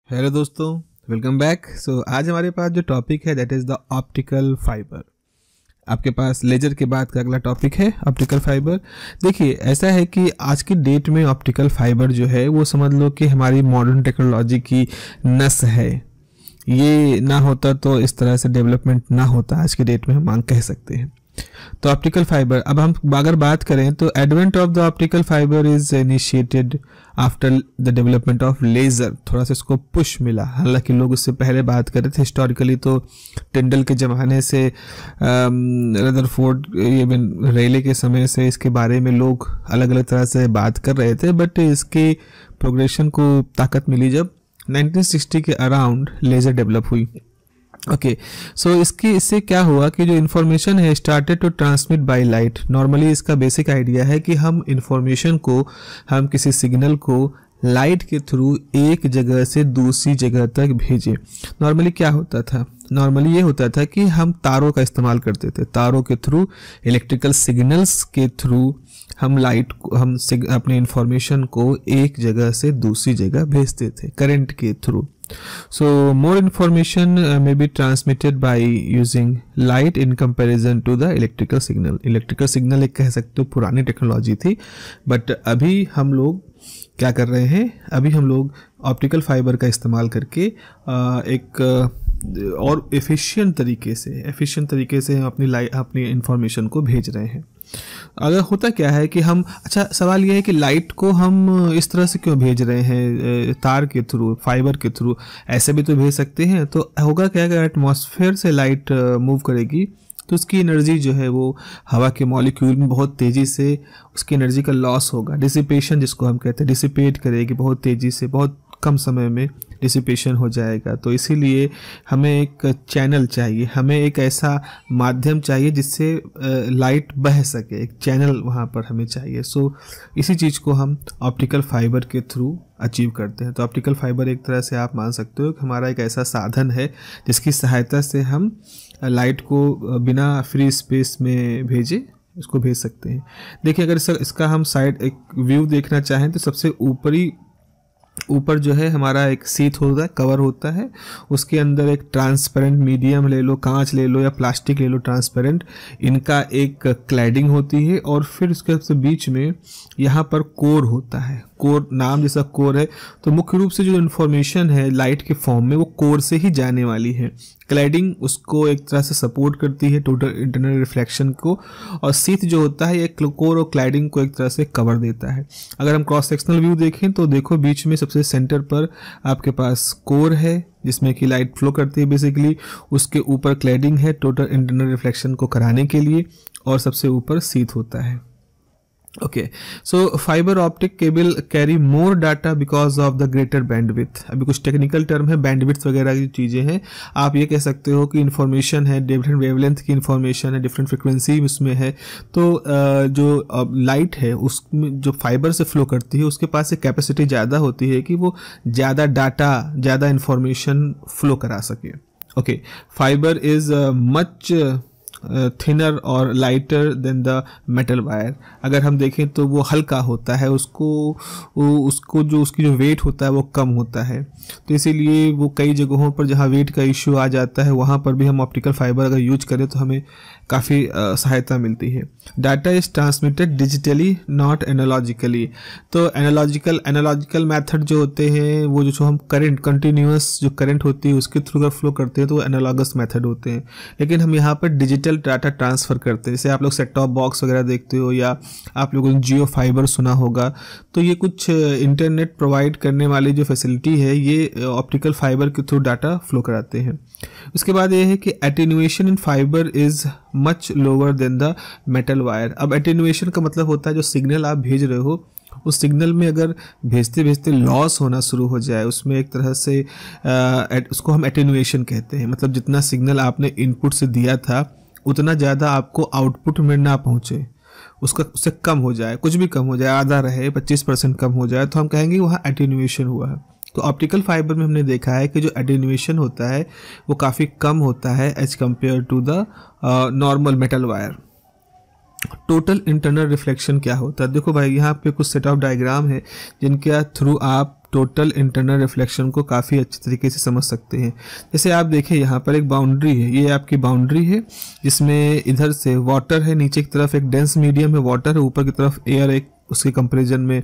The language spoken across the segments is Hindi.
हेलो दोस्तों, वेलकम बैक। आज हमारे पास जो टॉपिक है that is the optical fibre. आपके पास लेजर के बाद का अगला टॉपिक है ऑप्टिकल फाइबर। देखिए, ऐसा है कि आज की डेट में ऑप्टिकल फाइबर जो है वो समझ लो कि हमारी मॉडर्न टेक्नोलॉजी की नस है। ये ना होता तो इस तरह से डेवलपमेंट ना होता आज की डेट में, हम मांग कह सकते हैं। तो ऑप्टिकल फाइबर, अब हम अगर बात करें तो advent of the optical fibre is initiated after the development of laser. थोड़ा सा इसको पुश मिला, हालांकि लोग उससे पहले बात कर रहे थे। हिस्टोरिकली तो टिंडल के ज़माने से, रदरफोर्ड, इवन रेले के समय से इसके बारे में लोग अलग अलग तरह से बात कर रहे थे, बट इसके प्रोग्रेशन को ताकत मिली जब 1960 के अराउंड लेज़र डेवलप हुई। ओके, सो इससे क्या हुआ कि जो इन्फॉर्मेशन है started to transmit by light. Normally इसका बेसिक आइडिया है कि हम इन्फॉर्मेशन को, हम किसी सिग्नल को लाइट के थ्रू एक जगह से दूसरी जगह तक भेजें। नॉर्मली क्या होता था? नॉर्मली ये होता था कि हम तारों का इस्तेमाल करते थे। तारों के थ्रू, इलेक्ट्रिकल सिग्नल्स के थ्रू हम अपने इंफॉर्मेशन को एक जगह से दूसरी जगह भेजते थे करंट के through. So more information may be transmitted by using light in comparison to the electrical signal. Electrical signal एक कह सकते हो पुरानी टेक्नोलॉजी थी, बट अभी हम लोग क्या कर रहे हैं? अभी हम लोग ऑप्टिकल फाइबर का इस्तेमाल करके एक और एफिशिएंट तरीके से हम अपनी इंफॉर्मेशन को भेज रहे हैं। अगर होता क्या है कि हम, अच्छा सवाल यह है कि लाइट को हम इस तरह से क्यों भेज रहे हैं, तार के थ्रू, फाइबर के थ्रू? ऐसे भी तो भेज सकते हैं। तो होगा क्या, अगर एटमॉस्फेयर से लाइट मूव करेगी तो उसकी एनर्जी जो है वो हवा के मॉलिक्यूल में बहुत तेज़ी से उसकी एनर्जी का लॉस होगा। डिसिपेशन जिसको हम कहते हैं, डिसिपेट करेगी बहुत तेज़ी से, बहुत कम समय में डिसिपेशन हो जाएगा। तो इसीलिए हमें एक चैनल चाहिए, हमें एक ऐसा माध्यम चाहिए जिससे लाइट बह सके, एक चैनल वहाँ पर हमें चाहिए। सो इसी चीज़ को हम ऑप्टिकल फाइबर के थ्रू अचीव करते हैं। तो ऑप्टिकल फाइबर एक तरह से आप मान सकते हो कि हमारा एक ऐसा साधन है जिसकी सहायता से हम लाइट को बिना फ्री स्पेस में इसको भेज सकते हैं। देखिए, अगर इसका हम साइड एक व्यू देखना चाहें तो सबसे ऊपर जो है हमारा एक शीट होता है, कवर होता है। उसके अंदर एक ट्रांसपेरेंट मीडियम ले लो, कांच ले लो या प्लास्टिक ले लो ट्रांसपेरेंट, इनका एक क्लैडिंग होती है। और फिर उसके बीच में यहाँ पर कोर होता है। कोर, नाम जैसा कोर है, तो मुख्य रूप से जो इन्फॉर्मेशन है लाइट के फॉर्म में वो कोर से ही जाने वाली है। क्लैडिंग उसको एक तरह से सपोर्ट करती है, टोटल इंटरनल रिफ्लेक्शन को, और शीट जो होता है ये कोर और क्लैडिंग को एक तरह से कवर देता है। अगर हम क्रॉस सेक्शनल व्यू देखें तो देखो, बीच में सबसे सेंटर पर आपके पास कोर है जिसमें कि लाइट फ्लो करती है बेसिकली। उसके ऊपर क्लैडिंग है टोटल इंटरनल रिफ्लेक्शन को कराने के लिए, और सबसे ऊपर शीट होता है। Okay, so fibre optic cable carry more data because of the greater bandwidth. अभी कुछ टेक्निकल टर्म है, बैंडविड्थ वगैरह की चीज़ें हैं। आप ये कह सकते हो कि इन्फॉर्मेशन है, डिफरेंट वेवलेंथ की इन्फॉर्मेशन है, डिफरेंट फ्रिक्वेंसी उसमें है। तो जो लाइट है उसमें जो फाइबर से फ्लो करती है उसके पास एक कैपेसिटी ज़्यादा होती है कि वो ज़्यादा डाटा, ज़्यादा इन्फॉर्मेशन फ्लो करा सके। Okay, fibre is much thinner और lighter than the metal wire. अगर हम देखें तो वो हल्का होता है, उसकी जो वेट होता है वो कम होता है। तो इसीलिए वो कई जगहों पर जहाँ वेट का इश्यू आ जाता है वहाँ पर भी हम ऑप्टिकल फाइबर अगर यूज करें तो हमें काफ़ी सहायता मिलती है। Data is transmitted digitally not analogically. तो एनालॉजिकल मेथड जो होते हैं वो जो हम करंट, कंटिन्यूअस जो करंट होती है उसके थ्रू अगर फ्लो करते हैं तो एनालॉगस मेथड होते हैं। लेकिन हम यहाँ पर डिजिटल डाटा ट्रांसफ़र करते हैं। जैसे आप लोग सेट टॉप बॉक्स वगैरह देखते हो या आप लोगों ने जियो फाइबर सुना होगा, तो ये कुछ इंटरनेट प्रोवाइड करने वाली जो फैसिलिटी है ये ऑप्टिकल फाइबर के थ्रू डाटा फ्लो कराते हैं। उसके बाद ये है कि attenuation in fibre is much lower than the metal wire. अब एटेन्यूएशन का मतलब होता है जो सिग्नल आप भेज रहे हो उस सिग्नल में अगर भेजते भेजते लॉस होना शुरू हो जाए, उसमें एक तरह से उसको हम एटेन्यूएशन कहते हैं। मतलब जितना सिग्नल आपने इनपुट से दिया था उतना ज़्यादा आपको आउटपुट में ना पहुँचे, उससे कम हो जाए, कुछ भी कम हो जाए, आधा रहे, 25% कम हो जाए, तो हम कहेंगे वहाँ एटेन्यूएशन हुआ है। तो ऑप्टिकल फाइबर में हमने देखा है कि जो एटेन्यूएशन होता है वो काफ़ी कम होता है as compared to the normal metal wire. Total internal reflection क्या होता है? देखो भाई, यहाँ पे कुछ सेट ऑफ डायग्राम है जिनके थ्रू आप टोटल इंटरनल रिफ्लेक्शन को काफ़ी अच्छे तरीके से समझ सकते हैं। जैसे आप देखिए यहाँ पर एक बाउंड्री है, ये आपकी बाउंड्री है जिसमें इधर से वाटर है, नीचे की तरफ एक डेंस मीडियम है वाटर है, ऊपर की तरफ एयर एक उसके कंपैरिजन में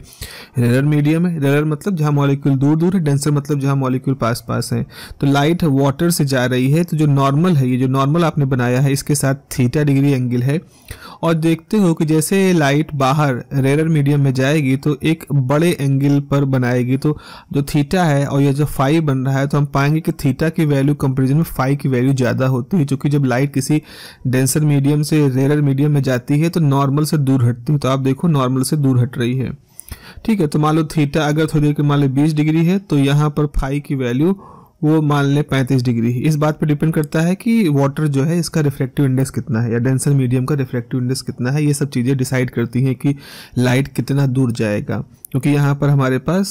रेयर मीडियम है। रेयर मतलब जहाँ मॉलिक्यूल दूर दूर है, डेंसर मतलब जहाँ मॉलिक्यूल पास पास है। तो लाइट वाटर से जा रही है, तो जो नॉर्मल है, ये जो नॉर्मल आपने बनाया है इसके साथ थीटा डिग्री एंगल है। और देखते हो कि जैसे लाइट बाहर रेयर मीडियम में जाएगी तो एक बड़े एंगल पर बनाएगी, तो जो थीटा है और ये जो फाई बन रहा है, तो हम पाएंगे कि थीटा की वैल्यू कंपेरिजन में फाई की वैल्यू ज़्यादा होती है, क्योंकि जब लाइट किसी डेंसर मीडियम से रेयर मीडियम में जाती है तो नॉर्मल से दूर हटती है। तो आप देखो नॉर्मल से दूर हट रही है, ठीक है। तो मान लो थीटा अगर थोड़ी देर के मान लो 20 डिग्री है, तो यहाँ पर फाई की वैल्यू वो मान लें 35 डिग्री है। इस बात पर डिपेंड करता है कि वाटर जो है इसका रिफ्रैक्टिव इंडेक्स कितना है या डेंसर मीडियम का रिफ्रैक्टिव इंडेक्स कितना है। ये सब चीज़ें डिसाइड करती हैं कि लाइट कितना दूर जाएगा, क्योंकि यहाँ पर हमारे पास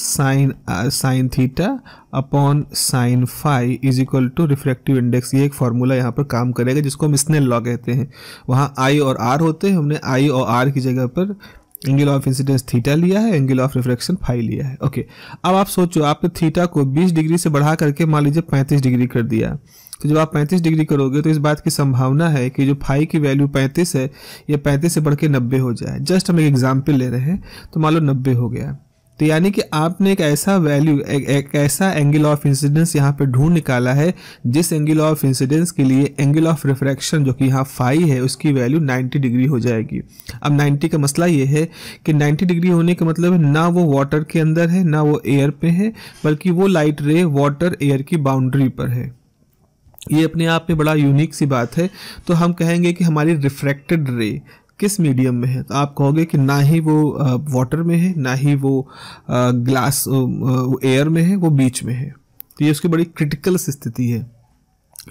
sine theta upon sine phi is equal to refractive index, ये एक फार्मूला यहाँ पर काम करेगा जिसको हम स्नेल लॉ कहते हैं। वहाँ आई और आर होते हैं, हमने आई और आर की जगह पर एंगल ऑफ इंसिडेंस थीटा लिया है, एंगल ऑफ रिफ्रैक्शन फाई लिया है। ओके, अब आप सोचो आपने थीटा को 20 डिग्री से बढ़ा करके मान लीजिए 35 डिग्री कर दिया, तो जब आप 35 डिग्री करोगे तो इस बात की संभावना है कि जो फाई की वैल्यू 35 है ये 35 से बढ़ के 90 हो जाए। जस्ट हम एक एग्जाम्पल ले रहे हैं, तो मान लो 90 हो गया। तो यानी कि आपने एक ऐसा वैल्यू एक ऐसा एंगल ऑफ इंसिडेंस यहाँ पे ढूंढ निकाला है जिस एंगल ऑफ इंसिडेंस के लिए एंगल ऑफ रिफ्रैक्शन जो कि यहाँ फाई है उसकी वैल्यू 90 डिग्री हो जाएगी। अब 90 का मसला ये है कि 90 डिग्री होने का मतलब है ना वो वाटर के अंदर है ना वो एयर पे है, बल्कि वो लाइट रे वाटर एयर की बाउंड्री पर है। ये अपने आप में बड़ा यूनिक सी बात है। तो हम कहेंगे कि हमारी रिफ्रैक्टेड रे किस मीडियम में है, तो आप कहोगे कि ना ही वो वाटर में है ना ही वो ग्लास एयर में है, वो बीच में है। तो ये उसकी बड़ी क्रिटिकल स्थिति है।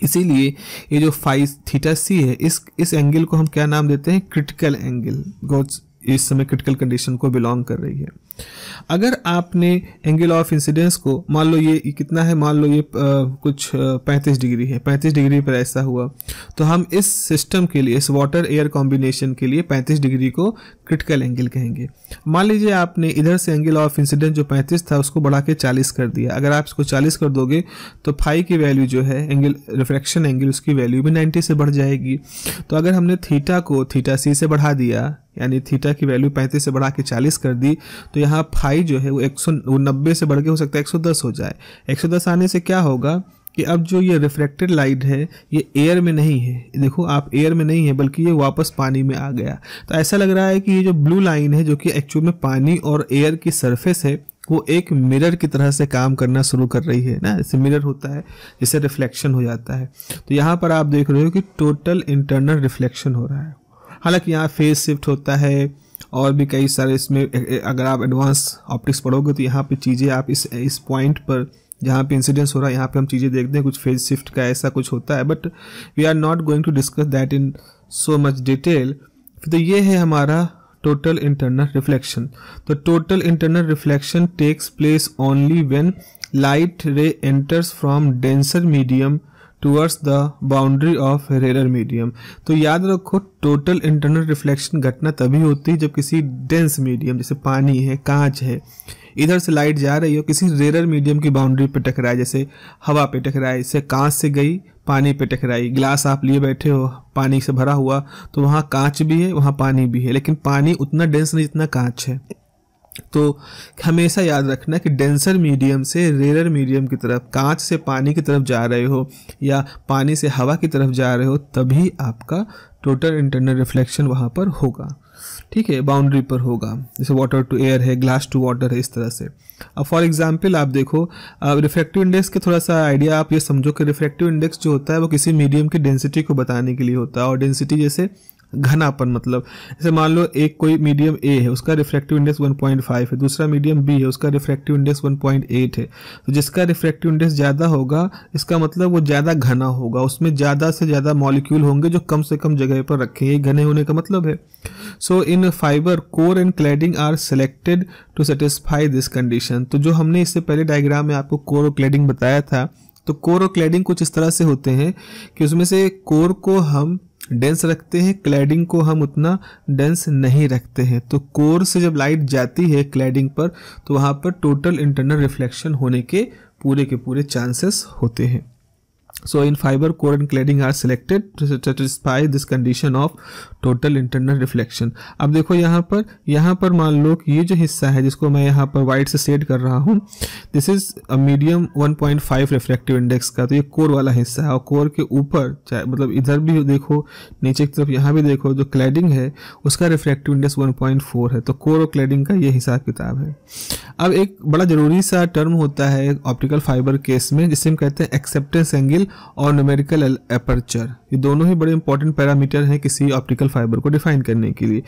इसीलिए ये जो फाई थीटा सी है इस एंगल को हम क्या नाम देते हैं, क्रिटिकल एंगल, बिकॉज इस समय क्रिटिकल कंडीशन को बिलोंग कर रही है। अगर आपने एंगल ऑफ इंसिडेंस को मान लो ये कितना है, मान लो ये कुछ 35 डिग्री है, 35 डिग्री पर ऐसा हुआ, तो हम इस सिस्टम के लिए, इस वाटर एयर कॉम्बिनेशन के लिए 35 डिग्री को क्रिटिकल एंगल कहेंगे। मान लीजिए आपने इधर से एंगल ऑफ इंसिडेंस जो 35 था उसको बढ़ा के 40 कर दिया। अगर आप इसको 40 कर दोगे तो फाई की वैल्यू जो है एंगल रिफ्रैक्शन एंगल उसकी वैल्यू भी 90 से बढ़ जाएगी। तो अगर हमने थीटा को थीटा सी से बढ़ा दिया, यानी थीटा की वैल्यू 35 से बढ़ा के 40 कर दी, तो यहाँ फाई जो है वो 190 से बढ़ के हो सकता है 110 हो जाए। 110 आने से क्या होगा कि अब जो ये रिफ्रैक्टेड लाइट है ये एयर में नहीं है, देखो आप एयर में नहीं है बल्कि ये वापस पानी में आ गया। तो ऐसा लग रहा है कि ये जो ब्लू लाइन है जो कि एक्चुअल में पानी और एयर की सरफेस है वो एक मिरर की तरह से काम करना शुरू कर रही है ना, जैसे मिरर होता है जिससे रिफ्लेक्शन हो जाता है। तो यहाँ पर आप देख रहे हो कि टोटल इंटरनल रिफ्लेक्शन हो रहा है। हालांकि यहाँ फेज शिफ्ट होता है और भी कई सारे इसमें, अगर आप एडवांस ऑप्टिक्स पढ़ोगे तो यहाँ पे चीज़ें आप इस पॉइंट पर जहाँ पे इंसिडेंस हो रहा है यहाँ पे हम चीज़ें देखते हैं, कुछ फेज शिफ्ट का ऐसा कुछ होता है, but we are not going to discuss that in so much detail. तो ये है हमारा टोटल इंटरनल रिफ्लेक्शन। तो total internal reflection takes place only when light ray enters from denser medium towards the boundary of rare medium. तो याद रखो टोटल इंटरनल रिफ्लेक्शन घटना तभी होती है जब किसी डेंस मीडियम जैसे पानी है, कांच है, इधर से लाइट जा रही हो किसी रेयर मीडियम की बाउंड्री पे टकराए, जैसे हवा पे टकराए, जैसे कांच से गई पानी पे टकराई। ग्लास आप लिए बैठे हो पानी से भरा हुआ, तो वहाँ कांच भी है वहाँ पानी भी है, लेकिन पानी उतना डेंस नहीं जितना कांच है। तो हमेशा याद रखना कि डेंसर मीडियम से रेयर मीडियम की तरफ, कांच से पानी की तरफ जा रहे हो या पानी से हवा की तरफ जा रहे हो, तभी आपका टोटल इंटरनल रिफ्लेक्शन वहाँ पर होगा, ठीक है, बाउंड्री पर होगा। जैसे वाटर टू एयर है, ग्लास टू वाटर है, इस तरह से। अब फॉर एग्जांपल आप देखो रिफ्रैक्टिव इंडेक्स के थोड़ा सा आइडिया आप ये समझो कि रिफ्रैक्टिव इंडेक्स जो होता है वो किसी मीडियम की डेंसिटी को बताने के लिए होता है। और डेंसिटी जैसे घनापन, मतलब जैसे मान लो एक कोई मीडियम ए है उसका रिफ्रैक्टिव इंडेक्स 1.5 है, दूसरा मीडियम बी है उसका रिफ्रैक्टिव इंडेक्स 1.8 है। तो जिसका रिफ्रैक्टिव इंडेक्स ज़्यादा होगा इसका मतलब वो ज़्यादा घना होगा, उसमें ज़्यादा से ज़्यादा मॉलिक्यूल होंगे जो कम से कम जगह पर रखे, ये घने होने का मतलब है। So in fibre core and cladding are selected to satisfy this condition. तो जो हमने इससे पहले डायग्राम में आपको कोर और क्लैडिंग बताया था, तो कोर और क्लैडिंग कुछ इस तरह से होते हैं कि उसमें से कोर को हम डेंस रखते हैं, क्लैडिंग को हम उतना डेंस नहीं रखते हैं। तो कोर से जब लाइट जाती है क्लैडिंग पर तो वहाँ पर टोटल इंटरनल रिफ्लेक्शन होने के पूरे चांसेस होते हैं। So in fiber, core and cladding are selected to satisfy this condition of total internal reflection। अब देखो यहाँ पर मान लो कि ये जो हिस्सा है जिसको मैं यहाँ पर वाइट से शेड कर रहा हूँ, this is a medium 1.5 reflective index का। तो ये कोर वाला हिस्सा है और कोर के ऊपर चाहे मतलब इधर भी देखो, नीचे की तरफ यहाँ भी देखो, जो क्लैडिंग है उसका रिफ्लेक्टिव इंडेक्स 1.4 है। तो कोर और क्लैडिंग का ये हिसाब किताब है। अब एक बड़ा जरूरी सा टर्म होता है ऑप्टिकल फाइबर केस में जिसे हम कहते हैं एक्सेप्टेंस एंगल और न्यूमेरिकल एपर्चर। ये दोनों ही बड़े इंपॉर्टेंट पैरामीटर हैं किसी ऑप्टिकल फाइबर को डिफाइन करने के लिए।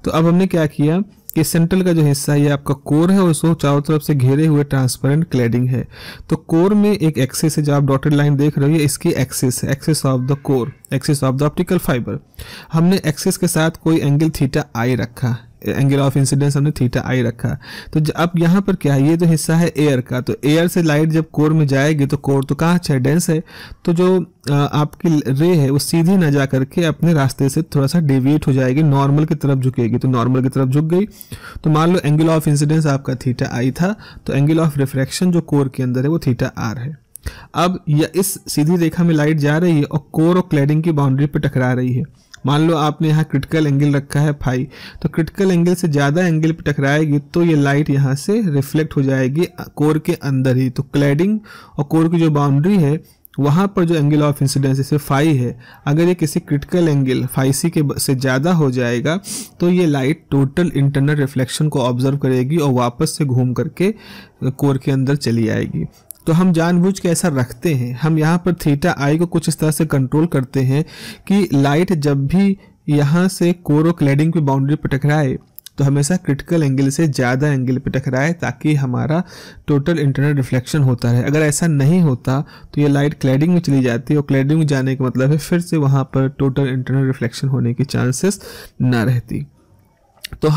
तो अब हमने क्या किया कि सेंट्रल का जो हिस्सा है ये आपका कोर है और उसको चारों तरफ से घेरे हुए ट्रांसपेरेंट क्लैडिंग है। तो कोर में एक एक्सिस है, जो आप डॉटेड लाइन देख रहे हो, ये इसकी एक्सिस है, axis of the core, axis of the optical fibre. हमने एक्सिस के साथ कोई एंगल थीटा आई रखा, एंगल ऑफ इंसिडेंस हमने थीटा आई रखा। तो अब यहाँ पर क्या है, ये जो हिस्सा है एयर का, तो एयर से लाइट जब कोर में जाएगी तो कोर तो कहाँ है, डेंस है, तो जो आपकी रे है वो सीधी ना जा करके अपने रास्ते से थोड़ा सा डेविएट हो जाएगी, नॉर्मल की तरफ झुकेगी। तो नॉर्मल की तरफ झुक गई तो मान लो एंगल ऑफ इंसिडेंस आपका थीटा आई था, तो एंगल ऑफ रिफ्रैक्शन जो कोर के अंदर है वो थीटा आर है। अब इस सीधी रेखा में लाइट जा रही है और कोर और क्लैडिंग की बाउंड्री पर टकरा रही है। मान लो आपने यहाँ क्रिटिकल एंगल रखा है फाई, तो क्रिटिकल एंगल से ज़्यादा एंगल पे टकराएगी तो ये लाइट यहाँ से रिफ्लेक्ट हो जाएगी कोर के अंदर ही। तो क्लैडिंग और कोर की जो बाउंड्री है वहाँ पर जो एंगल ऑफ इंसिडेंस जैसे फाई है, अगर ये किसी क्रिटिकल एंगल फाई सी के से ज़्यादा हो जाएगा तो ये लाइट टोटल इंटरनल रिफ्लेक्शन को ऑब्जर्व करेगी और वापस से घूम करके कोर के अंदर चली आएगी। तो हम जानबूझ के ऐसा रखते हैं, हम यहाँ पर थीटा आई को कुछ इस तरह से कंट्रोल करते हैं कि लाइट जब भी यहाँ से कोर और क्लैडिंग की बाउंड्री पर टकराए तो हमेशा क्रिटिकल एंगल से ज़्यादा एंगल पे टकराए ताकि हमारा टोटल इंटरनल रिफ्लेक्शन होता है। अगर ऐसा नहीं होता तो ये लाइट क्लैडिंग में चली जाती है और क्लैडिंग में जाने का मतलब है फिर से वहाँ पर टोटल इंटरनल रिफ्लेक्शन होने की चांसेस ना रहती। तो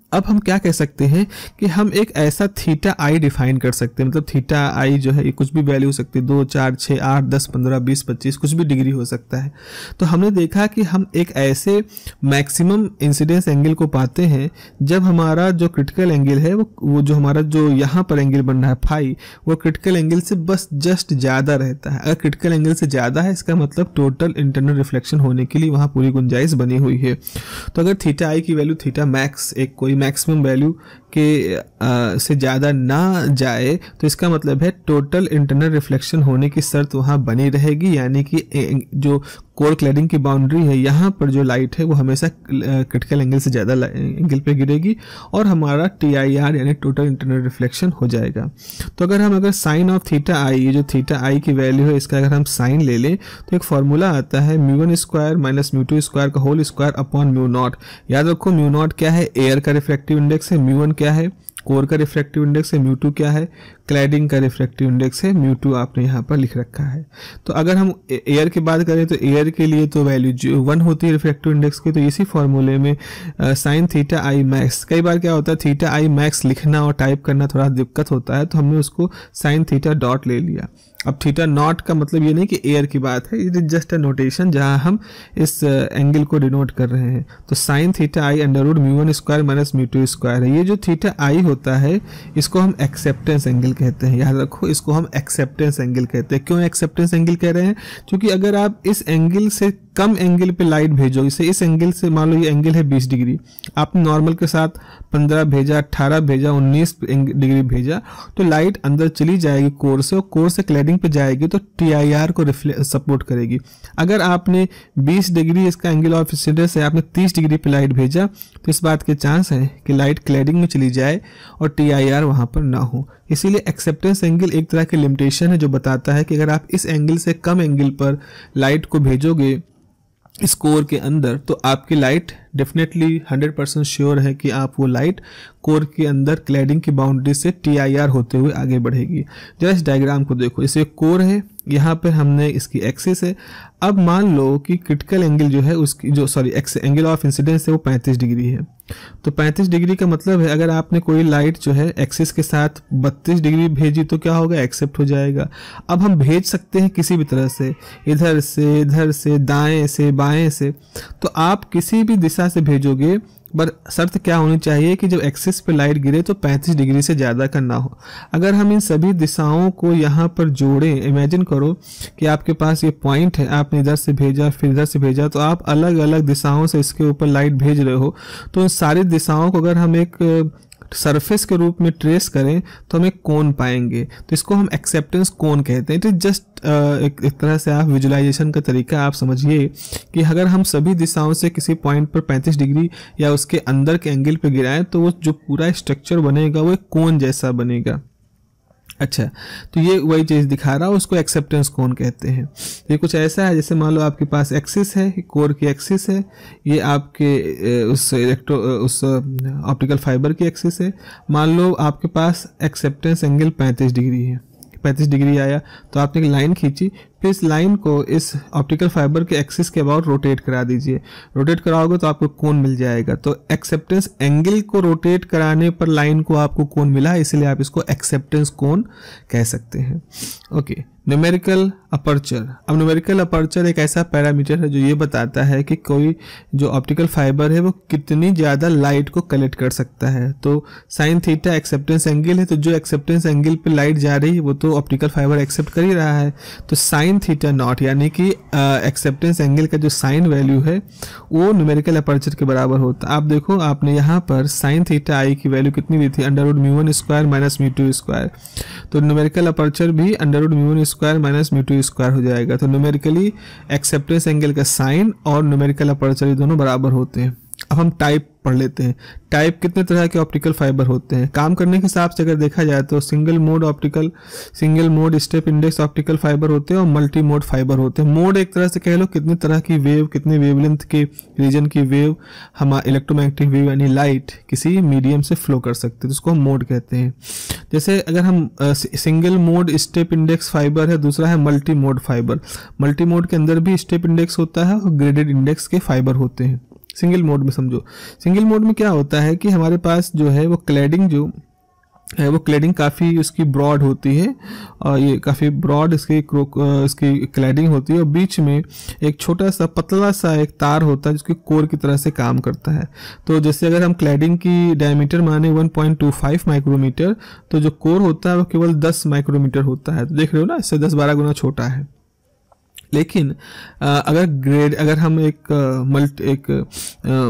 अब हम क्या कह सकते हैं कि हम एक ऐसा थीटा आई डिफाइन कर सकते हैं, मतलब थीटा आई जो है ये कुछ भी वैल्यू हो सकती है, 2, 4, 6, 8, 10, 15, 20, 25 कुछ भी डिग्री हो सकता है। तो हमने देखा कि हम एक ऐसे मैक्सिमम इंसिडेंस एंगल को पाते हैं जब हमारा जो क्रिटिकल एंगल है वो जो हमारा जो यहाँ पर एंगल बन रहा है फाई, वो क्रिटिकल एंगल से बस जस्ट ज़्यादा रहता है। अगर क्रिटिकल एंगल से ज़्यादा है इसका मतलब टोटल इंटरनल रिफ्लेक्शन होने के लिए वहाँ पूरी गुंजाइश बनी हुई है। तो अगर थीटा आई की वैल्यू थीटा मैक्स एक कोई मैक्सिमम वैल्यू के से ज़्यादा ना जाए तो इसका मतलब है टोटल इंटरनल रिफ्लेक्शन होने की शर्त वहाँ बनी रहेगी, यानी कि जो कोर क्लैडिंग की बाउंड्री है यहाँ पर जो लाइट है वो हमेशा क्रिटिकल एंगल से ज़्यादा एंगल पे गिरेगी और हमारा TIR यानी टोटल इंटरनल रिफ्लेक्शन हो जाएगा। तो अगर साइन ऑफ थीटा आई, ये जो थीटा आई की वैल्यू है इसका अगर हम साइन ले लें तो एक फॉर्मूला आता है μ1² माइनस μ2² का होल स्क्वायर अपॉन μ0। याद रखो μ0 क्या है, एयर का रिफ्रैक्टिव इंडेक्स है, μ1 क्या है, कोर का रिफ्रैक्टिव इंडेक्स है, μ2 क्या है, क्लैडिंग का रिफ्रैक्टिव इंडेक्स है, μ2 आपने यहाँ पर लिख रखा है। तो अगर हम एयर की बात करें तो एयर के लिए तो वैल्यू 1 होती है रिफ्रैक्टिव इंडेक्स की। तो इसी फॉर्मूले में साइन थीटा आई मैक्स, कई बार क्या होता है थीटा आई मैक्स लिखना और टाइप करना थोड़ा दिक्कत होता है, तो हमने उसको साइन थीटा डॉट ले लिया। अब थीटा नॉट का मतलब ये नहीं कि एयर की बात है, it is just a notation जहां हम इस एंगल को डिनोट कर रहे हैं। तो साइन थीटा आई अंडर रूट μ1² माइनस μ2² है। ये जो थीटा आई होता है इसको हम एक्सेप्टेंस एंगल कहते हैं, याद रखो इसको हम एक्सेप्टेंस एंगल कहते हैं। क्यों एक्सेप्टेंस एंगल कह रहे हैं, क्योंकि अगर आप इस एंगल से कम एंगल पे लाइट भेजो, इस एंगल से मान लो ये एंगल है 20 डिग्री, आपने नॉर्मल के साथ 15 भेजा, 18 भेजा, 19 डिग्री भेजा, तो लाइट अंदर चली जाएगी कोर से और कोर से क्लैडिंग पे जाएगी तो TIR को सपोर्ट करेगी। अगर आपने 20 डिग्री इसका एंगल ऑफ इंसिडेंस है, आपने 30 डिग्री पे लाइट भेजा तो इस बात के चांस है कि लाइट क्लैडिंग में चली जाए और TIR वहाँ पर ना हो। इसीलिए एक्सेप्टेंस एंगल एक तरह की लिमिटेशन है जो बताता है कि अगर आप इस एंगल से कम एंगल पर लाइट को भेजोगे इस कोर के अंदर तो आपकी लाइट डेफिनेटली 100% श्योर है कि आप वो लाइट कोर के अंदर क्लैडिंग की बाउंड्री से TIR होते हुए आगे बढ़ेगी। जरा इस डायग्राम को देखो, इसे कोर है, यहाँ पर हमने इसकी एक्सिस है। अब मान लो कि क्रिटिकल एंगल जो है उसकी जो एंगल ऑफ इंसिडेंस है वो 35 डिग्री है। तो 35 डिग्री का मतलब है अगर आपने कोई लाइट जो है एक्सिस के साथ 32 डिग्री भेजी तो क्या होगा, एक्सेप्ट हो जाएगा। अब हम भेज सकते हैं किसी भी तरह से, इधर से, दाएं से, बाएं से, तो आप किसी भी दिशा से भेजोगे, पर शर्त क्या होनी चाहिए कि जब एक्सिस पे लाइट गिरे तो 35 डिग्री से ज़्यादा का ना हो। अगर हम इन सभी दिशाओं को यहाँ पर जोड़ें, इमेजिन करो कि आपके पास ये पॉइंट है, आपने इधर से भेजा फिर इधर से भेजा, तो आप अलग अलग दिशाओं से इसके ऊपर लाइट भेज रहे हो। तो उन सारी दिशाओं को अगर हम एक सरफेस के रूप में ट्रेस करें तो हम एक कोन पाएंगे। तो इसको हम एक्सेप्टेंस कोन कहते हैं। इट इज जस्ट एक तरह से आप विजुलाइजेशन का तरीका आप समझिए कि अगर हम सभी दिशाओं से किसी पॉइंट पर 35 डिग्री या उसके अंदर के एंगल पे गिराएं तो वो जो पूरा स्ट्रक्चर बनेगा वो एक कोन जैसा बनेगा। अच्छा, तो ये वही चीज़ दिखा रहा है, उसको एक्सेप्टेंस कोन कहते हैं। ये कुछ ऐसा है जैसे मान लो आपके पास एक्सिस है, कोर की एक्सिस है, ये आपके उस ऑप्टिकल फाइबर की एक्सिस है। मान लो आपके पास एक्सेप्टेंस एंगल 35 डिग्री है, 35 डिग्री आया तो आपने एक लाइन खींची, फिर इस लाइन को इस ऑप्टिकल फाइबर के एक्सिस के अबाउट रोटेट करा दीजिए। रोटेट कराओगे तो आपको कोन मिल जाएगा। तो एक्सेप्टेंस एंगल को रोटेट कराने पर लाइन को आपको कोन मिला, इसलिए आप इसको एक्सेप्टेंस कोन कह सकते हैं। Okay, numerical aperture. अब न्यूमेरिकल अपर्चर एक ऐसा पैरामीटर है जो ये बताता है कि कोई जो ऑप्टिकल फाइबर है वो कितनी ज़्यादा लाइट को कलेक्ट कर सकता है। तो साइन थीटा एक्सेप्टेंस एंगल है, तो जो एक्सेप्टेंस एंगल पे लाइट जा रही है वो तो ऑप्टिकल फाइबर एक्सेप्ट कर ही रहा है। तो साइन थीटा नॉट यानी कि एक्सेप्टेंस एंगल का जो साइन वैल्यू है वो न्यूमेरिकल अपर्चर के बराबर होता है। आप देखो, आपने यहाँ पर साइन थीटा आई की वैल्यू कितनी दी थी, √μ1² माइनस μ2²। तो न्यूमेरिकल अपर्चर भी √μ1² माइनस μ2² हो जाएगा। तो न्यूमेरिकली एक्सेप्टेंस एंगल का साइन और न्यूमेरिकल अपर्चर दोनों बराबर होते हैं। अब हम टाइप पढ़ लेते हैं। टाइप कितने तरह के ऑप्टिकल फाइबर होते हैं काम करने के हिसाब से अगर देखा जाए तो single mode step index optical fibre होते हैं और मल्टी मोड फाइबर होते हैं। मोड एक तरह से कह लो कितनी तरह की वेव, कितनी वेवलेंथ के रीजन की वेव हम इलेक्ट्रोमैग्नेटिक वेव यानी लाइट किसी मीडियम से फ्लो कर सकते हैं, तो उसको हम मोड कहते हैं। जैसे अगर हम single mode step index fibre है, दूसरा है multi mode fibre. Multi mode के अंदर भी स्टेप इंडेक्स होता है और ग्रेडेड इंडेक्स के फाइबर होते हैं। सिंगल मोड में समझो, सिंगल मोड में क्या होता है कि हमारे पास जो है वो क्लैडिंग जो है वो क्लैडिंग काफ़ी उसकी ब्रॉड होती है और ये काफ़ी ब्रॉड इसकी क्लैडिंग होती है और बीच में एक छोटा सा पतला सा एक तार होता है जिसकी कोर की तरह से काम करता है। तो जैसे अगर हम क्लैडिंग की डायमीटर माने 1.25 माइक्रोमीटर, तो जो कोर होता है वो केवल 10 माइक्रोमीटर होता है। तो देख रहे हो ना, इससे 10-12 गुना छोटा है। लेकिन अगर हम एक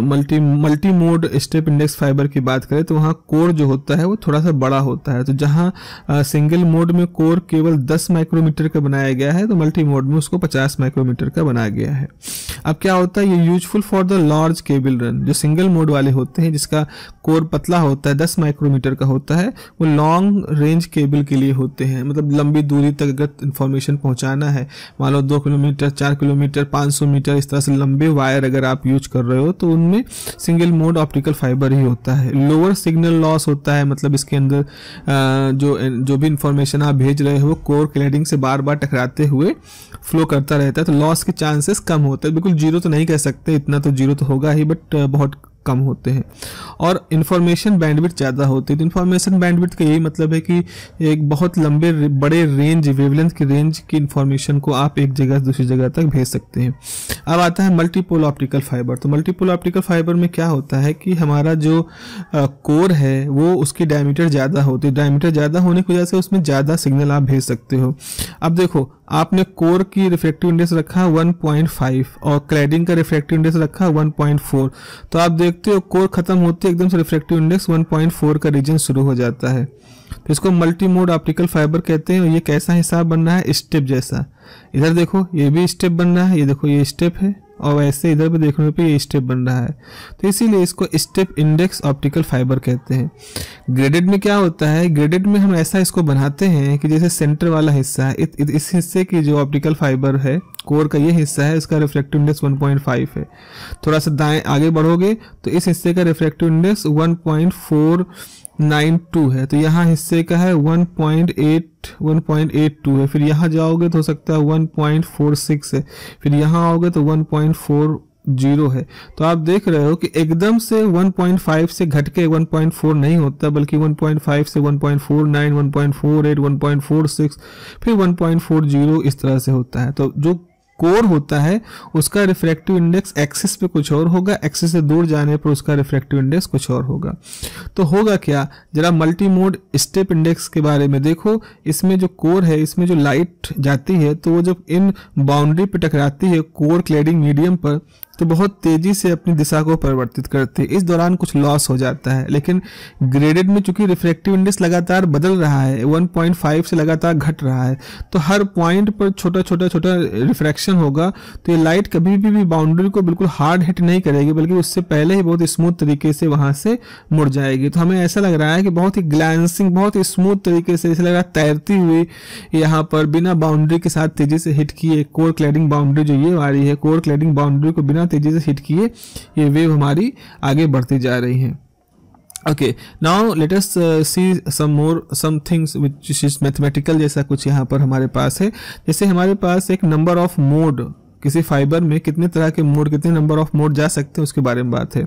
multi mode step index fibre की बात करें तो वहाँ कोर जो होता है वो थोड़ा सा बड़ा होता है। तो जहाँ सिंगल मोड में कोर केवल 10 माइक्रोमीटर का बनाया गया है तो मल्टी मोड में उसको 50 माइक्रोमीटर का बनाया गया है। अब क्या होता है, ये useful for the large cable run. जो सिंगल मोड वाले होते हैं जिसका कोर पतला होता है, 10 माइक्रोमीटर का होता है, वो लॉन्ग रेंज केबल के लिए होते हैं। मतलब लंबी दूरी तक अगर इन्फॉर्मेशन पहुँचाना है, मान लो 2 किलोमीटर, 4 किलोमीटर, 500 मीटर, इस तरह से लंबे वायर अगर आप यूज कर रहे हो तो उनमें सिंगल मोड ऑप्टिकल फाइबर ही होता है। लोअर सिग्नल लॉस होता है, मतलब इसके अंदर जो भी इंफॉर्मेशन आप भेज रहे हो कोर क्लैडिंग से बार बार टकराते हुए फ्लो करता रहता है, तो लॉस के चांसेस कम होते हैं। बिल्कुल जीरो तो नहीं कह सकते, इतना तो जीरो तो होगा ही, बट बहुत कम होते हैं। और इन्फॉर्मेशन बैंडविड्थ ज़्यादा होती है। तो इन्फॉर्मेशन बैंडविड्थ का यही मतलब है कि एक बहुत लंबे बड़े रेंज, वेवलेंथ की रेंज की इन्फॉर्मेशन को आप एक जगह से दूसरी जगह तक भेज सकते हैं। अब आता है मल्टीपोल ऑप्टिकल फाइबर। तो मल्टीपोल ऑप्टिकल फाइबर में क्या होता है कि हमारा जो कोर है वो उसकी डायमीटर ज़्यादा होती है। डायमीटर ज़्यादा होने की वजह से उसमें ज़्यादा सिग्नल आप भेज सकते हो। अब देखो, आपने कोर की रिफ्रैक्टिव इंडेक्स रखा 1.5 और क्लैडिंग का रिफ्रैक्टिव इंडेक्स रखा 1.4। तो आप देखते हो कोर खत्म होते एकदम से रिफ्रैक्टिव इंडेक्स 1.4 का रीजन शुरू हो जाता है। तो इसको मल्टी मोड ऑप्टिकल फाइबर कहते हैं। और ये कैसा हिसाब बन रहा है, स्टेप जैसा। इधर देखो, ये भी स्टेप बन रहा है, ये देखो ये स्टेप है और वैसे इधर पे देखने पे ये स्टेप बन रहा है, तो इसीलिए इसको स्टेप इंडेक्स ऑप्टिकल फाइबर कहते हैं। ग्रेडेड में क्या होता है, ग्रेडेड में हम ऐसा इसको बनाते हैं कि जैसे सेंटर वाला हिस्सा है, इस हिस्से की जो ऑप्टिकल फाइबर है, कोर का ये हिस्सा है, इसका रिफ्रैक्टिव इंडेक्स 1.5 है। थोड़ा सा दाएं आगे बढ़ोगे तो इस हिस्से का रिफ्रैक्टिव इंडेक्स 1.492 है, तो यहाँ हिस्से का है 1.82 है। फिर यहाँ जाओगे तो हो सकता है 1.46 है, फिर यहाँ आओगे तो 1.40 है। तो आप देख रहे हो कि एकदम से 1.5 से घट के 1.4 नहीं होता, बल्कि 1.5 से 1.49, 1.48, 1.46, फिर 1.40 इस तरह से होता है। तो जो कोर होता है उसका रिफ्रैक्टिव इंडेक्स एक्सिस पे कुछ और होगा, एक्सिस से दूर जाने पर उसका रिफ्रैक्टिव इंडेक्स कुछ और होगा। तो होगा क्या, जरा मल्टी मोड स्टेप इंडेक्स के बारे में देखो। इसमें जो कोर है, इसमें जो लाइट जाती है, तो वो जब इन बाउंड्री पे टकराती है कोर क्लैडिंग मीडियम पर, तो बहुत तेजी से अपनी दिशा को परिवर्तित करती है। इस दौरान कुछ लॉस हो जाता है, लेकिन ग्रेडेड में चूंकि रिफ्रैक्टिव इंडेक्स लगातार बदल रहा है, 1.5 से लगातार घट रहा है, तो हर पॉइंट पर छोटा छोटा छोटा रिफ्रैक्शन होगा, तो ये लाइट कभी भी बाउंड्री को बिल्कुल हार्ड हिट नहीं करेगी, बल्कि उससे पहले ही बहुत स्मूथ तरीके से वहां से मुड़ जाएगी। तो हमें ऐसा लग रहा है कि बहुत ही ग्लैंसिंग, बहुत ही स्मूथ तरीके से, ऐसा लग रहा है तैरती हुई यहाँ पर बिना बाउंड्री के साथ तेजी से हिट किए कोर क्लैडिंग बाउंड्री जो ये वाली है, कोर क्लैडिंग बाउंड्री को बिना तेजी से हिट किए ये वेव हमारी आगे बढ़ती जा रही है। Okay, now let us see some things which is mathematical, जैसा कुछ यहाँ पर हमारे पास है। जैसे हमारे पास एक नंबर ऑफ मोड, किसी फाइबर में कितने तरह के मोड, कितने नंबर ऑफ मोड जा सकते हैं उसके बारे में बात है।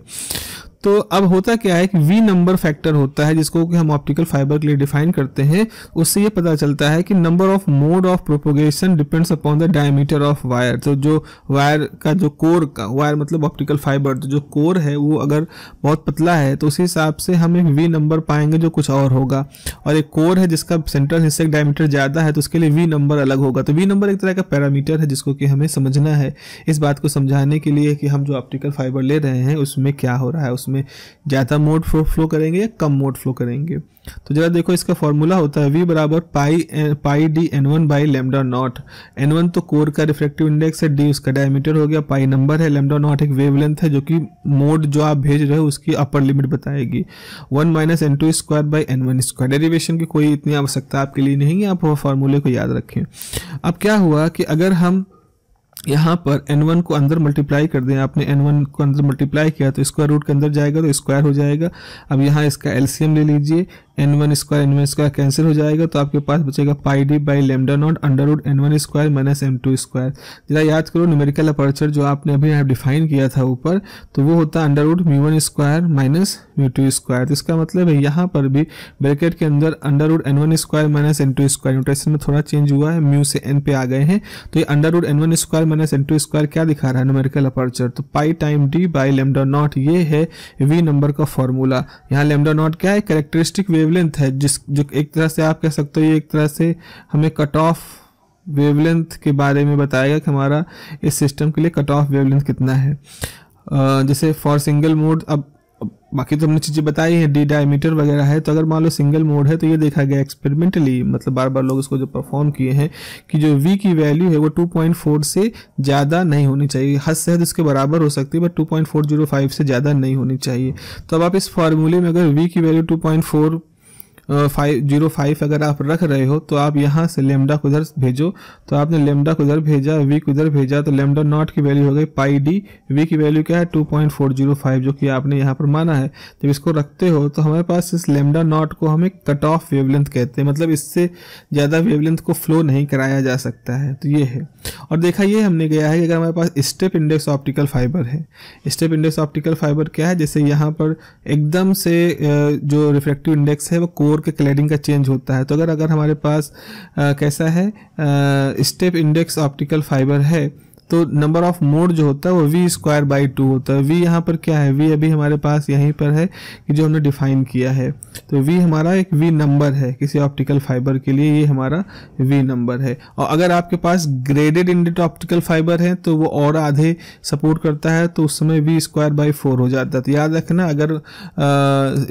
तो अब होता क्या है कि वी नंबर फैक्टर होता है, जिसको कि हम ऑप्टिकल फाइबर के लिए डिफाइन करते हैं। उससे ये पता चलता है कि number of mode of propagation depends upon the diameter of wire. तो जो वायर का जो कोर का, वायर मतलब ऑप्टिकल फाइबर, तो जो कोर है वो अगर बहुत पतला है तो उसी हिसाब से हम एक वी नंबर पाएंगे जो कुछ और होगा, और एक कोर है जिसका सेंट्रल हिस्से का डायमीटर ज़्यादा है तो उसके लिए वी नंबर अलग होगा। तो वी नंबर एक तरह का पैरामीटर है जिसको कि हमें समझना है, इस बात को समझाने के लिए कि हम जो ऑप्टिकल फाइबर ले रहे हैं उसमें क्या हो रहा है, उसमें ज़्यादा मोड फ्लो करेंगे या कम मोड फ्लो करेंगे। तो जरा देखो, इसका फॉर्मूला होता है V बराबर pi D n1 by lambda naught. n1 तो कोर का रिफ्रैक्टिव इंडेक्स है, d उसका डायमीटर हो गया, पाई नंबर है, लेमडा नॉट एक वेवलेंथ है जो कि मोड जो आप भेज रहे हो उसकी अपर लिमिट बताएगी। 1 minus n2 square by n1 square. Derivation की कोई इतनी आवश्यकता आपके लिए नहीं है, आप वो फॉर्मूले को याद रखें। अब क्या हुआ कि अगर हम यहाँ पर n1 को अंदर मल्टीप्लाई कर दें, आपने n1 को अंदर मल्टीप्लाई किया तो स्क्वायर रूट के अंदर जाएगा तो स्क्वायर हो जाएगा। अब यहाँ इसका एलसीएम ले लीजिए, n1 स्क्वायर कैंसिल हो जाएगा, तो आपके पास बचेगा pi D by lambda naught under root n1 square minus m2 square. जरा याद करो, न्यूमेरिकल अपर्चर जो आपने अभी यहाँ डिफाइन किया था ऊपर, तो वो होता है under root μ1 square minus μ2 square. तो इसका मतलब है यहाँ पर भी ब्रैकेट के अंदर under root n1 square minus n2 square, notation में थोड़ा चेंज हुआ है, म्यू से n पे आ गए हैं, तो ये under root n1 square minus n2 square क्या दिखा रहा है न्यूमेरिकल अपर्चर, तो pi time D by lambda naught, ये है वी नंबर का फॉर्मूला। यहाँ लेमडा नॉट क्या है, कैरेक्टरिस्टिक वेवलेंथ है, जो एक तरह से आप कह सकते हो ये एक तरह से हमें कट ऑफ वेवलेंथ के बारे में बताएगा कि हमारा इस सिस्टम के लिए कट ऑफ वेवलेंथ कितना है। जैसे फॉर सिंगल मोड, अब बाकी तो हमने चीज़ें बताई हैं, डी डायमीटर वगैरह है, तो अगर मान लो सिंगल मोड है तो ये देखा गया एक्सपेरिमेंटली, मतलब बार बार लोग इसको जो परफॉर्म किए हैं कि जो v की वैल्यू है वो 2.4 से ज़्यादा नहीं होनी चाहिए, हद से हद इसके बराबर हो सकती है बट 2.405 से ज़्यादा नहीं होनी चाहिए। तो अब आप इस फार्मूले में अगर v की वैल्यू 2.405 अगर आप रख रहे हो तो आप यहाँ से लेमडा को इधर भेजो, तो आपने लेमडा को इधर भेजा, वी को इधर भेजा, तो लेमडा नॉट की वैल्यू हो गई पाई डी, वी की वैल्यू क्या है 2.405 जो कि आपने यहाँ पर माना है। जब इसको रखते हो तो हमारे पास इस लेमडा नॉट को हमें कट ऑफ वेवलेंथ कहते हैं, मतलब इससे ज़्यादा वेवलेंथ को फ्लो नहीं कराया जा सकता है। तो ये है, और देखा ये हमने गया है कि अगर हमारे पास स्टेप इंडेक्स ऑप्टिकल फाइबर है, स्टेप इंडेक्स ऑप्टिकल फाइबर क्या है, जैसे यहाँ पर एकदम से जो रिफ्रैक्टिव इंडेक्स है वो कोर के क्लैडिंग का चेंज होता है। तो अगर हमारे पास कैसा है स्टेप इंडेक्स ऑप्टिकल फाइबर है तो नंबर ऑफ मोड जो होता है वो v स्क्वायर बाई 2 होता है। v यहाँ पर क्या है, v अभी हमारे पास यहीं पर है कि जो हमने डिफाइन किया है, तो v हमारा एक v नंबर है किसी ऑप्टिकल फाइबर के लिए, ये हमारा v नंबर है। और अगर आपके पास ग्रेडेड इंडेड ऑप्टिकल फाइबर है तो वो और आधे सपोर्ट करता है, तो उस समय v स्क्वायर बाई 4 हो जाता है। तो याद रखना, अगर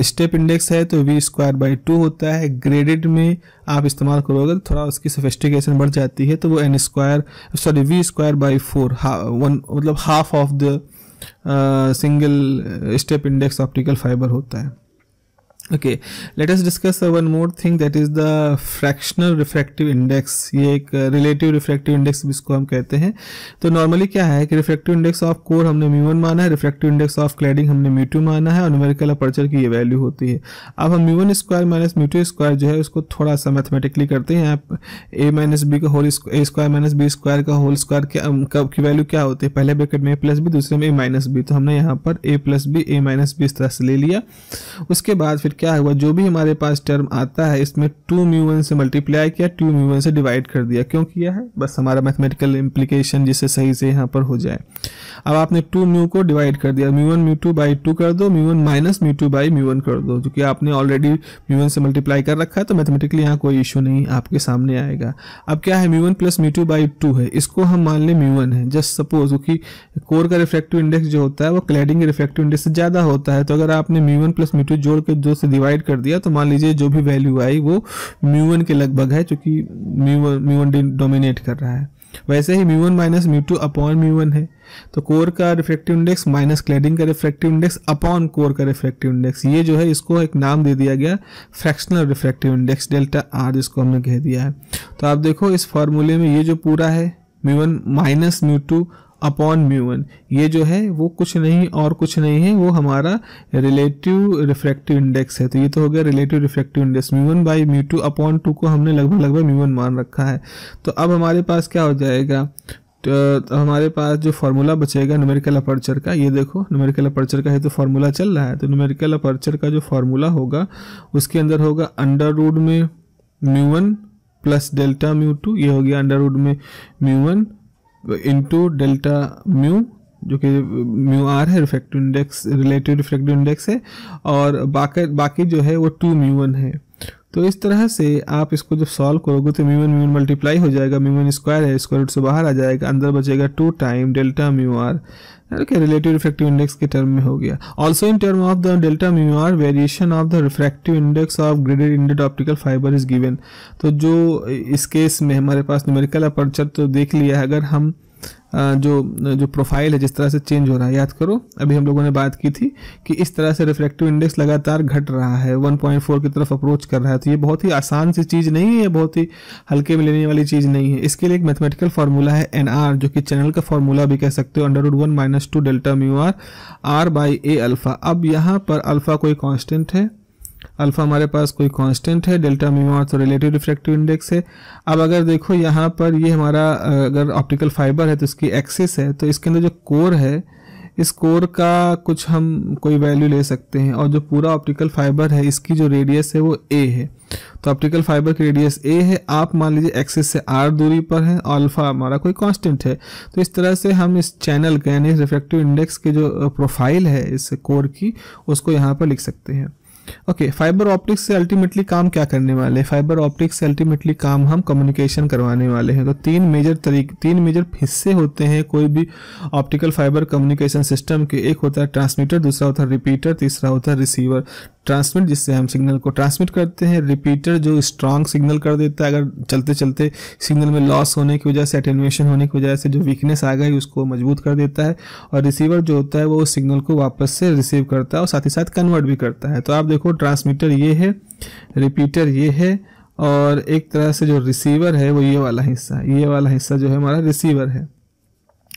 स्टेप इंडेक्स है तो v स्क्वायर बाई 2 होता है, ग्रेडेड में आप इस्तेमाल करोगे तो थोड़ा उसकी सोफिस्टिकेशन बढ़ जाती है, तो वो v²/4 मतलब half of the single step index optical fibre होता है। Okay, let us discuss one more thing, that is the fractional refractive index. ये एक रिलेटिव रिफ्रैक्टिव इंडेक्स जिसको हम कहते हैं। तो नॉर्मली क्या है कि रिफ्रैक्टिव इंडेक्स ऑफ कोर हमने μ1 माना है, रिफ्रैक्टिव इंडेक्स ऑफ क्लैडिंग हमने μ2 माना है, और न्यूमेरिकल अपर्चर की ये वैल्यू होती है। अब हम μ1² माइनस μ2² जो है उसको थोड़ा सा मैथमेटिकली करते हैं। आप a माइनस बी का होल a² माइनस b² का होल स्क्वायर की वैल्यू क्या होती है, पहले ब्रैकेट में a प्लस बी, दूसरे में a माइनस बी। तो हमने यहाँ पर a plus B a minus B इस तरह से ले लिया। उसके बाद फिर क्या हुआ, जो भी हमारे पास टर्म आता है इसमें 2μ1 से मल्टीप्लाई किया, 2μ1 से डिवाइड कर दिया। क्यों किया है, बस हमारा मैथमेटिकल इम्प्लीकेशन जिससे सही से यहाँ पर हो जाए। अब आपने 2μ को डिवाइड कर दिया, μ1 μ2/2 कर दो, μ1 माइनस μ2/μ1 कर दो, क्योंकि आपने ऑलरेडी μ1 से मल्टीप्लाई कर रखा है, तो मैथमेटिकली यहाँ कोई इशू नहीं आपके सामने आएगा। अब क्या है, μ1 प्लस μ2/2 है, इसको हम मान लें μ1 है, जस्ट सपोज, क्योंकि कोर का रिफ्रैक्टिव इंडेक्स जो होता है वो क्लैडिंग के रिफ्रैक्टिव इंडेक्स से ज़्यादा होता है। तो अगर आपने μ1 प्लस μ2 जोड़ के 2 से डिवाइड कर दिया तो मान लीजिए जो भी वैल्यू आई वो μ1 के लगभग है, क्योंकि μ1 डोमिनेट कर रहा है। वैसे ही μ1 माइनस μ2 अपॉन μ1 है। तो कोर का रिफ्रैक्टिव इंडेक्स माइनस क्लैडिंग का रिफ्रैक्टिव इंडेक्स अपॉन कोर का रिफ्रैक्टिव इंडेक्स, ये जो है इसको एक नाम दे दिया गया fractional refractive index delta R, जिसको हमने कह दिया है। तो आप देखो इस फॉर्मूले में ये जो पूरा है μ1 माइनस μ2 अपॉन μ1, ये जो है वो कुछ नहीं और कुछ नहीं है, वो हमारा रिलेटिव रिफ्रैक्टिव इंडेक्स है। तो ये तो हो गया रिलेटिव रिफ्रैक्टिव इंडेक्स, μ1/μ2 अपॉन 2 को हमने लगभग μ1 मान रखा है। तो अब हमारे पास क्या हो जाएगा, तो हमारे पास जो फार्मूला बचेगा न्यूमेरिकल अपर्चर का, ये देखो न्यूमेरिकल अपर्चर का है तो फार्मूला चल रहा है। तो न्यूमेरिकल अपर्चर का जो फार्मूला होगा उसके अंदर होगा अंडर रूट में μ1 प्लस डेल्टा μ2, ये हो गया अंडर रूट में μ1 इंटू डेल्टा म्यू, जो कि म्यू आर है, refractive index relative refractive index है, और बाकी जो है वो 2μ1 है। तो इस तरह से आप इसको जब सॉल्व करोगे तो μ1 मल्टीप्लाई हो जाएगा, μ1² है, स्क्वायर रूट से बाहर आ जाएगा, अंदर बचेगा 2 time delta mu R, relative refractive index के टर्म में हो गया। Also in term of the delta mu R variation of the refractive index of graded index optical fibre is given. तो जो इस केस में हमारे पास न्यूमेरिकल अपर्चर तो देख लिया है, अगर हम जो प्रोफाइल है जिस तरह से चेंज हो रहा है, याद करो अभी हम लोगों ने बात की थी कि इस तरह से रिफ्रैक्टिव इंडेक्स लगातार घट रहा है, 1.4 की तरफ अप्रोच कर रहा है। तो ये बहुत ही आसान सी चीज़ नहीं है, बहुत ही हल्के में लेने वाली चीज़ नहीं है। इसके लिए एक मैथमेटिकल फार्मूला है NR, जो कि चैनल का फार्मूला भी कह सकते हो, √1 minus 2 delta mu R R/A alpha. अब यहाँ पर अल्फा कोई कॉन्स्टेंट है, अल्फा हमारे पास कोई कांस्टेंट है, डेल्टा म्यू आर तो रिलेटिव रिफ्रैक्टिव इंडेक्स है। अब अगर देखो यहाँ पर ये हमारा अगर ऑप्टिकल फाइबर है तो इसकी एक्सिस है, तो इसके अंदर जो कोर है, इस कोर का कुछ हम कोई वैल्यू ले सकते हैं, और जो पूरा ऑप्टिकल फाइबर है इसकी जो रेडियस है वो a है। तो ऑप्टिकल फाइबर की रेडियस a है, आप मान लीजिए एक्सिस से r दूरी पर है, अल्फा हमारा कोई कांस्टेंट है। तो इस तरह से हम इस चैनल के यानी रिफ्रैक्टिव इंडेक्स के जो प्रोफाइल है इस कोर की, उसको यहाँ पर लिख सकते हैं। ओके, फाइबर ऑप्टिक्स से अल्टीमेटली काम क्या करने वाले हैं, फाइबर ऑप्टिक्स से अल्टीमेटली काम हम कम्युनिकेशन करवाने वाले हैं। तो तीन मेजर हिस्से होते हैं कोई भी ऑप्टिकल फाइबर कम्युनिकेशन सिस्टम के। एक होता है ट्रांसमीटर, दूसरा होता है रिपीटर, तीसरा होता है रिसीवर। ट्रांसमिट जिससे हम सिग्नल को ट्रांसमिट करते हैं, रिपीटर जो स्ट्रॉन्ग सिग्नल कर देता है, अगर चलते चलते सिग्नल में लॉस होने की वजह से, अटेन्यूएशन होने की वजह से जो वीकनेस आ गई उसको मजबूत कर देता है, और रिसीवर जो होता है वो उस सिग्नल को वापस से रिसीव करता है और साथ ही साथ कन्वर्ट भी करता है। तो आप देखो ट्रांसमीटर ये है, रिपीटर ये है, और एक तरह से जो रिसीवर है वो ये वाला हिस्सा जो है हमारा रिसीवर है।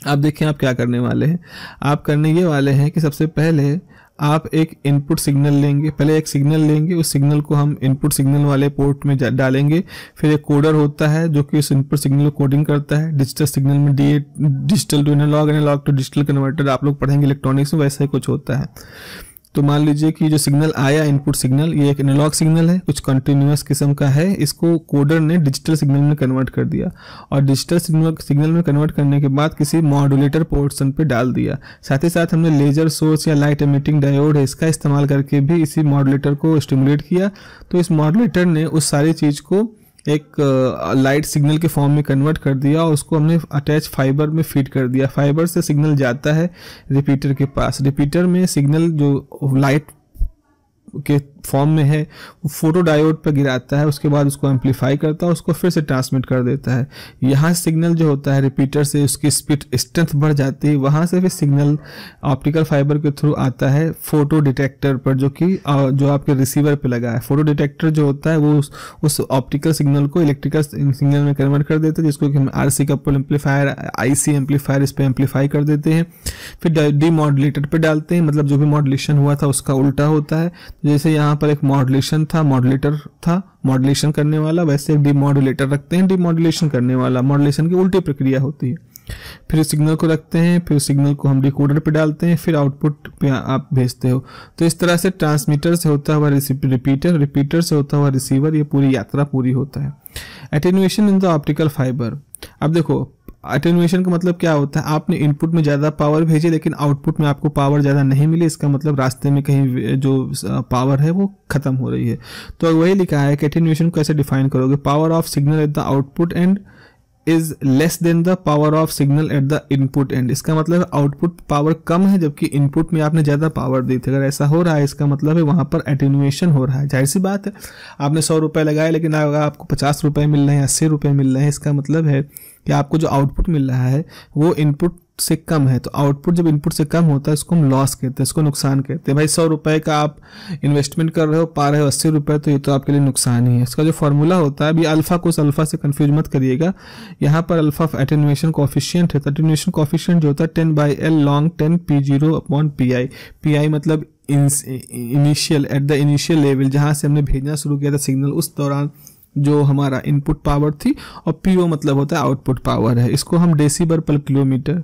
आप देखें आप क्या करने वाले हैं, आप करने ये वाले हैं कि सबसे पहले आप एक इनपुट सिग्नल लेंगे, पहले एक सिग्नल लेंगे, उस सिग्नल को हम इनपुट सिग्नल वाले पोर्ट में डालेंगे। फिर एक कोडर होता है जो कि उस इनपुट सिग्नल को कोडिंग करता है। डिजिटल सिग्नल में digital to analogue, analogue to digital converter, आप लोग पढ़ेंगे इलेक्ट्रॉनिक्स में, वैसा ही कुछ होता है। तो मान लीजिए कि जो सिग्नल आया इनपुट सिग्नल, ये एक एनालॉग सिग्नल है, कुछ कंटिन्यूअस किस्म का है, इसको कोडर ने डिजिटल सिग्नल में कन्वर्ट कर दिया, और डिजिटल सिग्नल में कन्वर्ट करने के बाद किसी मॉड्यूलेटर पोर्शन पे डाल दिया। साथ ही साथ हमने लेजर सोर्स या लाइट एमिटिंग डायोड है, इसका इस्तेमाल करके भी इसी मॉड्यूलेटर को स्टिमुलेट किया। तो इस मॉड्यूलेटर ने उस सारी चीज़ को एक लाइट सिग्नल के फॉर्म में कन्वर्ट कर दिया, और उसको हमने अटैच फाइबर में फीड कर दिया। फाइबर से सिग्नल जाता है रिपीटर के पास, रिपीटर में सिग्नल जो लाइट के फॉर्म में है, वो फोटो डायोड पर गिराता है, उसके बाद उसको एम्पलीफाई करता है, उसको फिर से ट्रांसमिट कर देता है। यहाँ सिग्नल जो होता है रिपीटर से उसकी स्पीड स्ट्रेंथ बढ़ जाती है, वहाँ से फिर सिग्नल ऑप्टिकल फाइबर के थ्रू आता है फोटो डिटेक्टर पर, जो आपके रिसीवर पे लगा है। फोटो डिटेक्टर जो होता है वो उस ऑप्टिकल सिग्नल को इलेक्ट्रिकल सिग्नल में कन्वर्ट कर देता है, जिसको कि हम RC couple amplifier, IC amplifier इस पर एम्पलीफाई कर देते हैं। फिर डीमॉड्यूलेटर पे डालते हैं, मतलब जो भी मॉड्यूलेशन हुआ था उसका उल्टा होता है। जैसे यहाँ पर एक मॉड्यूलेशन था, मॉड्यूलेटर था मॉड्यूलेशन करने वाला, वैसे एक डीमॉड्यूलेटर रखते हैं डीमॉड्यूलेशन करने वाला। मॉड्यूलेशन की उल्टी प्रक्रिया होती है। फिर सिग्नल को रखते हैं, फिर सिग्नल को हम डिकोडर पे डालते हैं, फिर आउटपुट पे आप भेजते हो। तो इस तरह से ट्रांसमीटर से होता हुआ रिपीटर, रिपीटर से होता हुआ रिसीवर, ये पूरी यात्रा पूरी होता है। Attenuation in the optical fibre. अब देखो एटेन्यूएशन का मतलब क्या होता है, आपने इनपुट में ज़्यादा पावर भेजी लेकिन आउटपुट में आपको पावर ज़्यादा नहीं मिली, इसका मतलब रास्ते में कहीं जो पावर है वो खत्म हो रही है। तो वही लिखा है कि एटेन्यूएशन को कैसे डिफाइन करोगे, power of signal at the output and is less than the power of signal at the input and. इसका मतलब आउटपुट पावर कम है जबकि इनपुट में आपने ज़्यादा पावर दी थी। अगर ऐसा हो रहा है इसका मतलब है वहाँ पर एटेन्यूएशन हो रहा है। जाहिर सी बात है, आपने 100 रुपये लगाए लेकिन आपको 50 रुपये मिल रहे हैं, 80 रुपये मिल रहे हैं, इसका मतलब है कि आपको जो आउटपुट मिल रहा है वो इनपुट से कम है। तो आउटपुट जब इनपुट से कम होता है उसको हम लॉस कहते हैं, इसको नुकसान कहते हैं। भाई 100 रुपये का आप इन्वेस्टमेंट कर रहे हो, पा रहे हो 80 रुपये, तो ये तो आपके लिए नुकसान ही है। इसका जो फॉर्मूला होता है, अभी अल्फा को उस अल्फा से कंफ्यूज मत करिएगा, यहाँ पर अल्फा एटेन्यूएशन कोएफिशिएंट है। तो एटेन्यूएशन कोएफिशिएंट जो होता है 10/L log 10 P0/Pi। Pi मतलब initial, at the initial level, जहाँ से हमने भेजना शुरू किया था सिग्नल उस दौरान जो हमारा इनपुट पावर थी, और PO मतलब होता है आउटपुट पावर है। इसको हम डेसीबर पर किलोमीटर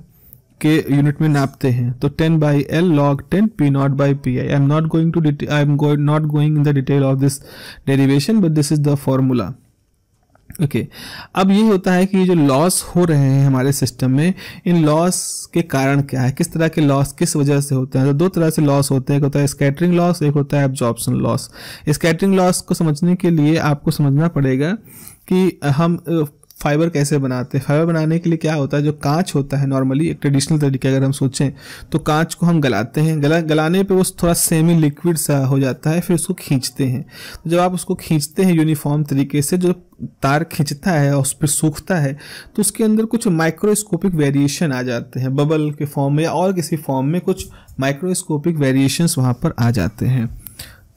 के यूनिट में नापते हैं। तो 10/L log 10 P0/Pi। I am not going in the detail of this derivation, but this is the formula. Okay अब ये होता है कि ये जो लॉस हो रहे हैं हमारे सिस्टम में, इन लॉस के कारण क्या है, किस तरह के लॉस किस वजह से होते हैं। तो दो तरह से लॉस होते हैं, एक होता है स्कैटरिंग लॉस, एक होता है एब्जॉर्प्शन लॉस। स्कैटरिंग लॉस को समझने के लिए आपको समझना पड़ेगा कि हम फाइबर कैसे बनाते हैं। फाइबर बनाने के लिए क्या होता है, जो कांच होता है नॉर्मली एक ट्रेडिशनल तरीके अगर हम सोचें तो कांच को हम गलाते हैं, गलाने पे वो थोड़ा सेमी लिक्विड सा हो जाता है, फिर उसको खींचते हैं। तो जब आप उसको खींचते हैं यूनिफॉर्म तरीके से, जो तार खींचता है और उस पर सूखता है, तो उसके अंदर कुछ माइक्रोस्कोपिक वेरिएशन आ जाते हैं, बबल के फॉर्म में या और किसी फॉर्म में कुछ माइक्रोस्कोपिक वेरिएशंस वहाँ पर आ जाते हैं।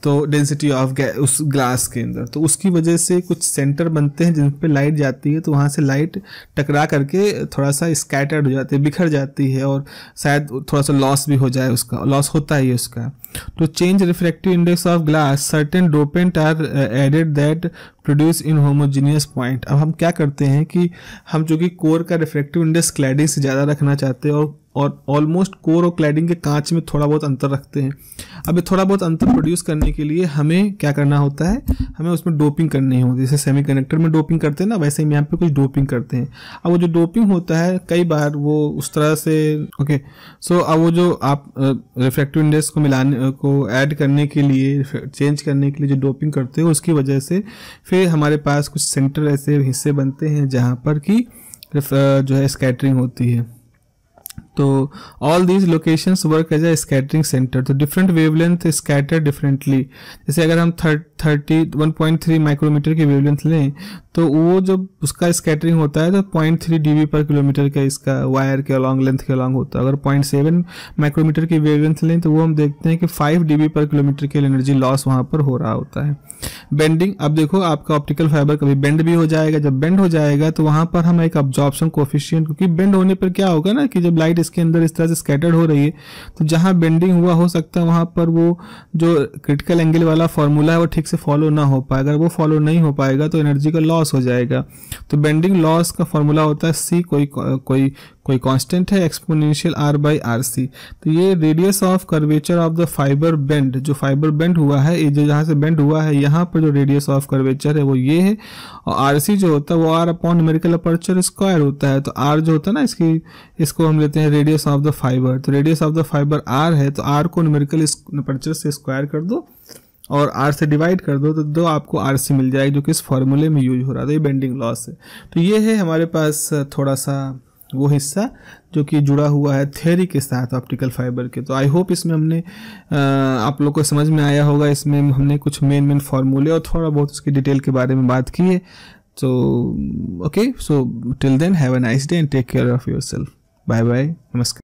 तो डेंसिटी ऑफ उस ग्लास के अंदर, तो उसकी वजह से कुछ सेंटर बनते हैं जिन पे लाइट जाती है, तो वहाँ से लाइट टकरा करके थोड़ा सा स्कैटर्ड हो जाती है, बिखर जाती है, और शायद थोड़ा सा लॉस भी हो जाए, उसका लॉस होता ही है उसका। तो change refractive index of glass, certain dopant are added that produce inhomogeneous point. अब हम क्या करते हैं कि हम जो कि कोर का रिफ्रैक्टिव इंडेक्स क्लैडिंग से ज़्यादा रखना चाहते हैं, और ऑलमोस्ट कोर और क्लैडिंग के कांच में थोड़ा बहुत अंतर रखते हैं। अब ये थोड़ा बहुत अंतर प्रोड्यूस करने के लिए हमें क्या करना होता है, हमें उसमें डोपिंग करनी होती है। जैसे सेमीकंडक्टर में डोपिंग करते हैं ना, वैसे ही यहाँ पे कुछ डोपिंग करते हैं। अब वो जो डोपिंग होता है कई बार वो उस तरह से ओके सो अब वो जो आप रिफ्रैक्टिव इंडेक्स को मिलाने को ऐड करने के लिए, चेंज करने के लिए जो डोपिंग करते हो, उसकी वजह से फिर हमारे पास कुछ सेंटर ऐसे हिस्से बनते हैं जहाँ पर कि जो है स्कैटरिंग होती है। तो all these locations work as a scattering centre. तो डिफरेंट वेवलेंथ स्कैटर डिफरेंटली। जैसे अगर हम 1.3 माइक्रोमीटर की वेवलेंथ लें तो वो जब उसका स्कैटरिंग होता है तो 0.3 dB पर किलोमीटर का इसका वायर के अलॉन्ग लेंथ के अलॉन्ग होता है। अगर 0.7 माइक्रोमीटर की वेवलेंथ लें तो वो हम देखते हैं कि 5 dB पर किलोमीटर की एनर्जी लॉस वहाँ पर हो रहा होता है। बेंडिंग, अब देखो आपका ऑप्टिकल फाइबर कभी बेंड भी हो जाएगा। जब बेंड हो जाएगा तो वहाँ पर हम एक अब्जॉर्प्शन कोएफिशिएंट, क्योंकि बेंड होने पर क्या होगा ना कि जब लाइट इसके अंदर इस तरह से स्कैटर्ड हो रही है तो जहाँ बेंडिंग हुआ हो सकता है वहाँ पर वो जो क्रिटिकल एंगल वाला फॉर्मूला है वो ठीक से फॉलो ना हो पाएगा। अगर वो फॉलो नहीं हो पाएगा तो एनर्जी का लॉस हो जाएगा। तो बेंडिंग लॉस का फॉर्मूला होता है C, कोई कांस्टेंट है, एक्सपोनेंशियल R/RC। तो ये radius of curvature of the fibre bend, जो फाइबर बेंड हुआ है, ये जो जहाँ से बेंड हुआ है यहाँ पर जो रेडियस ऑफ कर्वेचर है वो ये है, और RC जो होता है वो R/न्यूमेरिकल अपर्चर स्क्वायर होता है। तो R जो होता है ना इसको हम लेते हैं रेडियस ऑफ द फाइबर। तो radius of the fibre R है, तो R को न्यूमेरिकल अपर्चर से स्क्वायर कर दो और R से डिवाइड कर दो तो दो आपको RC मिल जाएगी, जो कि इस फॉर्मूले में यूज हो रहा था। ये बेंडिंग लॉस है। तो ये है हमारे पास थोड़ा सा वो हिस्सा जो कि जुड़ा हुआ है थ्योरी के साथ ऑप्टिकल फाइबर के। तो आई होप इसमें हमने आप लोग को समझ में आया होगा। इसमें हमने कुछ मेन फार्मूले और थोड़ा बहुत उसकी डिटेल के बारे में बात की है। So okay, so till then have a nice day and take care of yourself. Bye bye. Namaskar.